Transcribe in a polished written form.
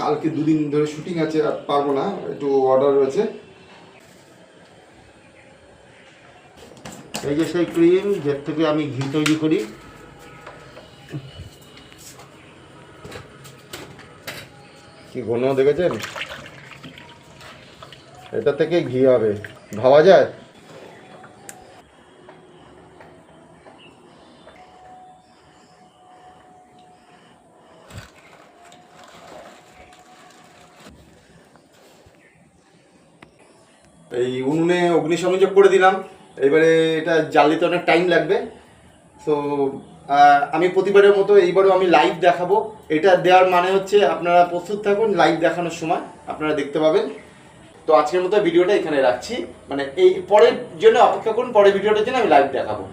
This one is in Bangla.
কালকে দুদিন ধরে শুটিং আছে, আর পারবো না, একটু অর্ডার রয়েছে। এই যে সেই ক্রিম যার থেকে আমি ঘি তৈরি করি। কি ঘন দেখেছেন? এটা থেকে ঘি হবে, ভাবা যায়? এই উনুনে অগ্নিসংযোগ করে দিলাম। এবারে এটা জ্বালিতে অনেক টাইম লাগবে। তো আমি প্রতিবারের মতো এইবারও আমি লাইভ দেখাবো। এটা দেওয়ার মানে হচ্ছে আপনারা প্রস্তুত থাকুন, লাইভ দেখানোর সময় আপনারা দেখতে পাবেন। তো আজকের মতো ভিডিওটা এখানে রাখছি, মানে এই পরের জন্য অপেক্ষা করুন, পরের ভিডিওটার জন্য আমি লাইভ দেখাবো।